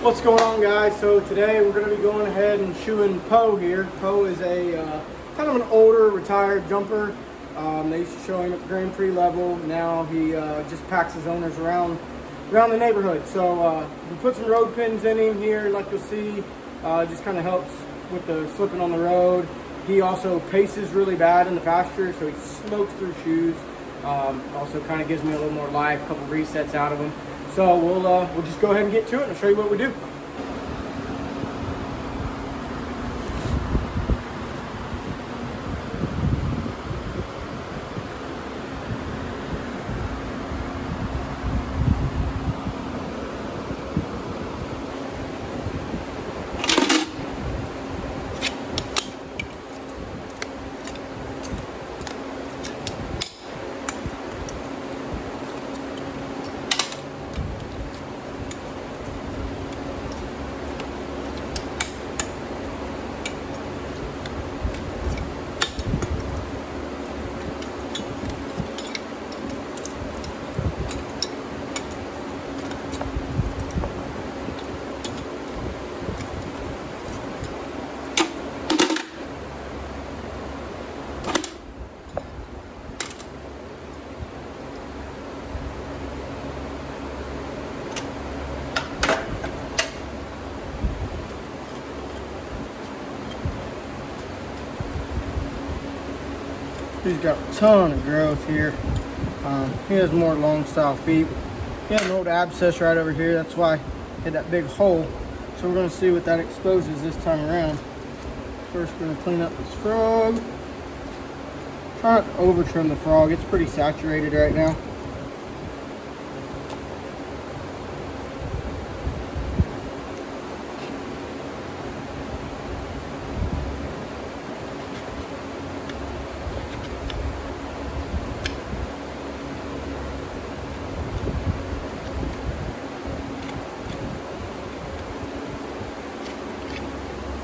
What's going on, guys? So today we're going to be going ahead and shoeing Poe here. Poe is a kind of an older retired jumper. They used to show him at the Grand Prix level. Now he just packs his owners around the neighborhood. So we put some road pins in him here, like you'll see. Just kind of helps with the slipping on the road. He also paces really bad in the pasture, so he smokes through shoes. Also kind of gives me a little more life, a couple resets out of him. So we'll just go ahead and get to it and I'll show you what we do. He's got a ton of growth here. He has more long style feet. He has an old abscess right over here. That's why he had that big hole. So we're going to see what that exposes this time around. First, we're going to clean up this frog. Try not to over trim the frog. It's pretty saturated right now.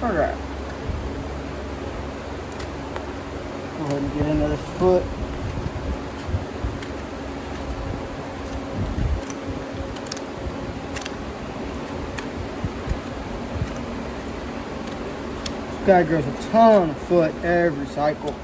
All right. Go ahead and get into this foot. This guy grows a ton of foot every cycle.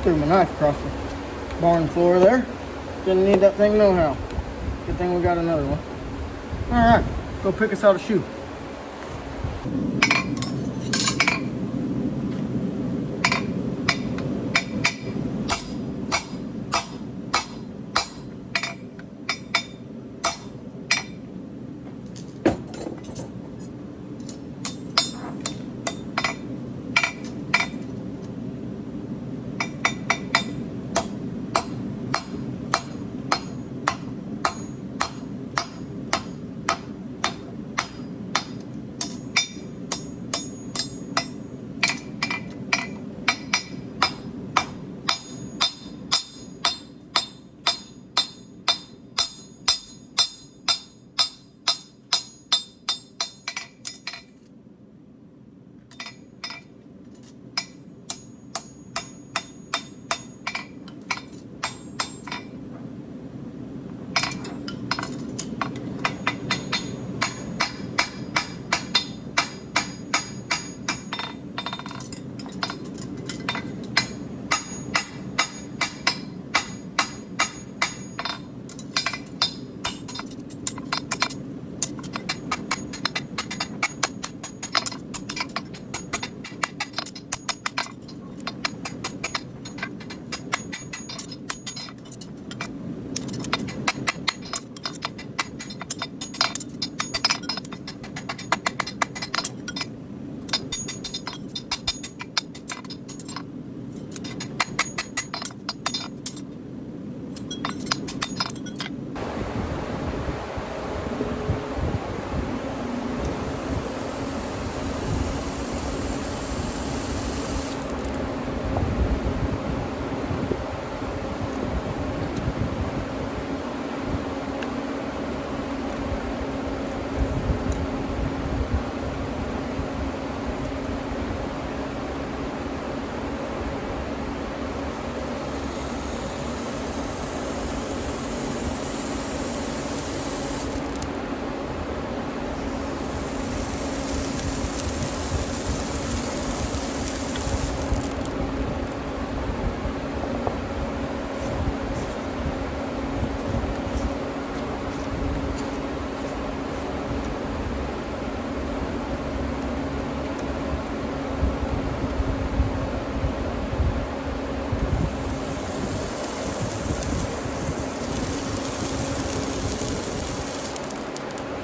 Threw my knife across the barn floor there. Didn't need that thing no how. Good thing we got another one. All right, go pick us out a shoe.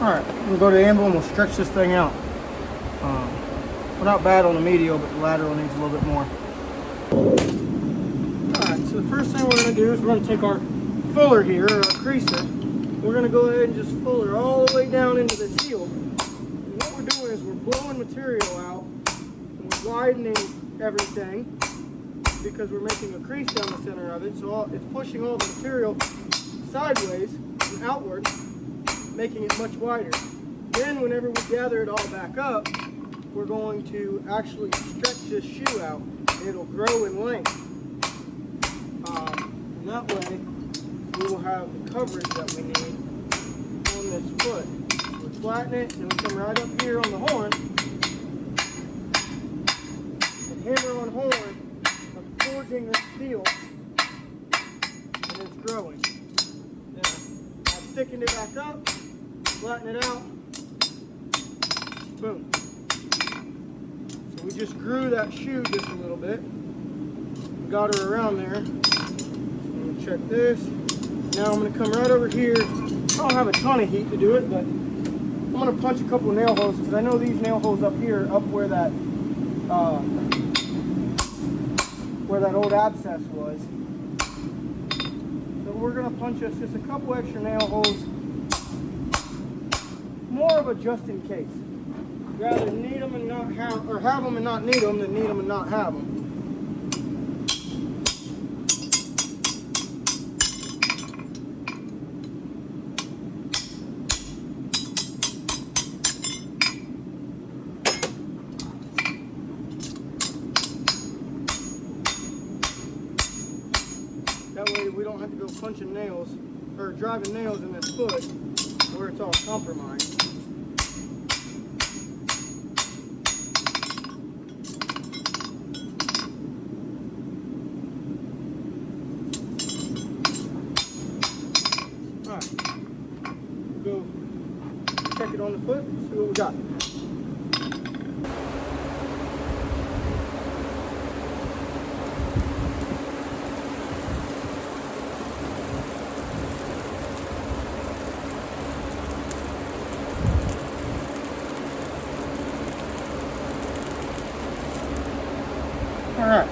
Alright, we'll go to the anvil and we'll stretch this thing out. We're not bad on the medial, but the lateral needs a little bit more. Alright, so the first thing we're going to do is we're going to take our fuller here, or our creaser. We're going to go ahead and just fuller all the way down into this heel. And what we're doing is we're blowing material out, and we're widening everything because we're making a crease down the center of it. So it's pushing all the material sideways and outward, making it much wider. Then whenever we gather it all back up, we're going to actually stretch this shoe out. It'll grow in length. And that way we will have the coverage that we need on this foot. We flatten it and we come right up here on the horn and hammer on horn of forging this steel, and it's growing. Now I've thickened it back up, flatten it out, boom. So we just grew that shoe just a little bit. We got her around there. I'm gonna check this. Now I'm gonna come right over here. I don't have a ton of heat to do it, but I'm gonna punch a couple nail holes because I know these nail holes up here, up where that old abscess was. So we're gonna punch us just a couple extra nail holes. More of a just in case. Rather need them and not have, or have them and not need them than need them and not have them. That way we don't have to go punching nails or driving nails in this foot where it's all compromised. Alright, go check it on the foot, see what we got. Alright.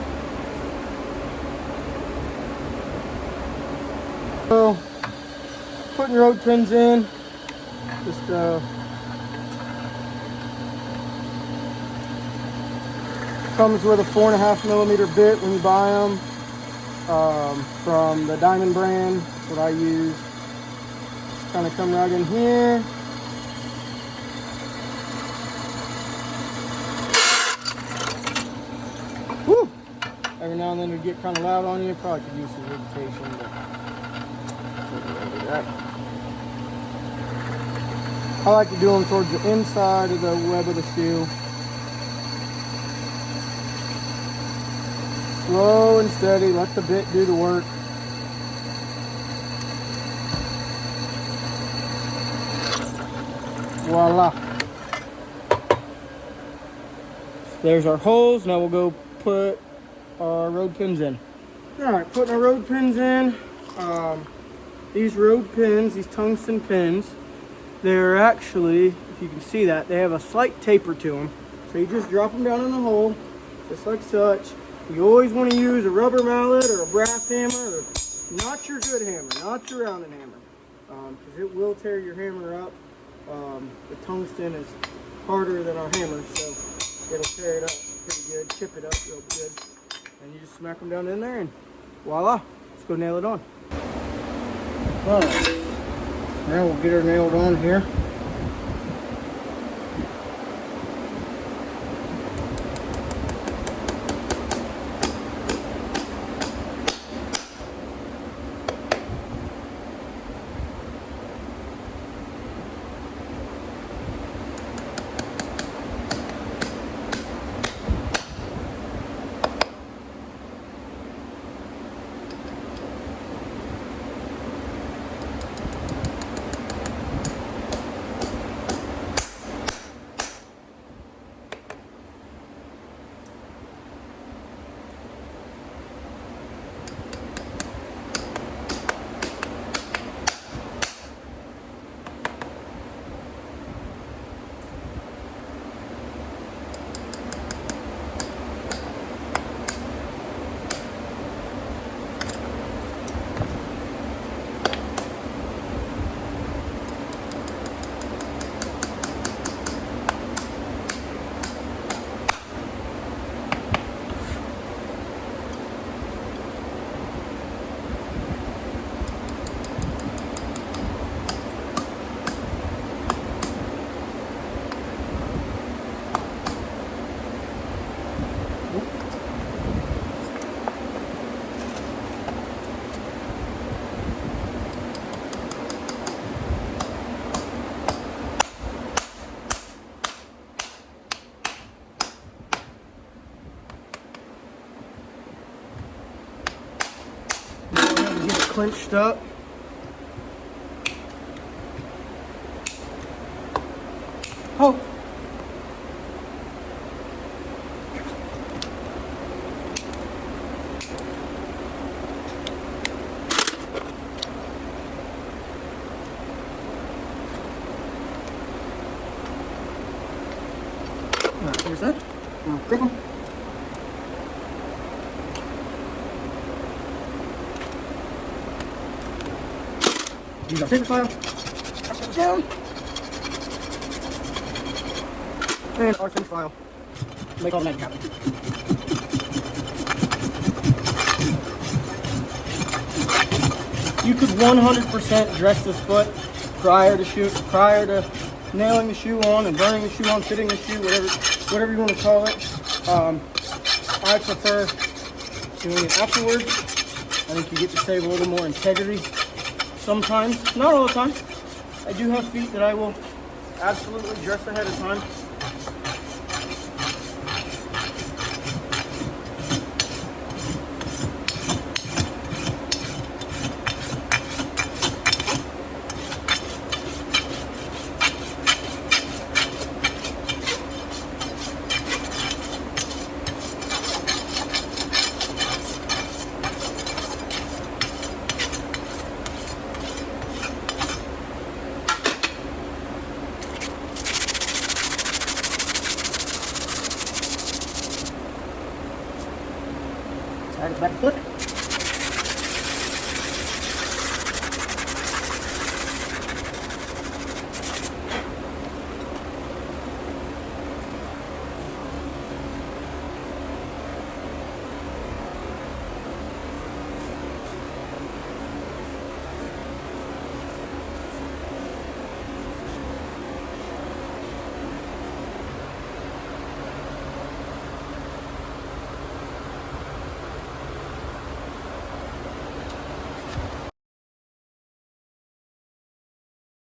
So, putting road pins in. Just comes with a 4.5mm bit when you buy them from the Diamond brand. That's what I use. Just kind of come right in here. Woo! Every now and then it get kind of loud on you. Probably could use some lubrication, but we'll do that. I like to do them towards the inside of the web of the shoe. Slow and steady, let the bit do the work. Voila. There's our holes. Now we'll go put our road pins in. Alright, putting our road pins in. These road pins, these tungsten pins, they're actually, if you can see that, they have a slight taper to them. So you just drop them down in the hole, just like such. You always want to use a rubber mallet or a brass hammer, or not your good hammer, not your rounding hammer, because it will tear your hammer up. The tungsten is harder than our hammer, so it'll tear it up pretty good, chip it up real good. And you just smack them down in there and voila, let's go nail it on. Alright, now we'll get her nailed on here. clinched up. Oh. Alright, here's that. Now grip them. Use our paper file. Down. And our finish file. Make all the magic happen. You could 100% dress this foot prior to nailing the shoe on and burning the shoe on, fitting the shoe, whatever you want to call it. I prefer doing it afterwards. I think you get to save a little more integrity sometimes, not all the time. I do have feet that I will absolutely dress ahead of time. Back foot.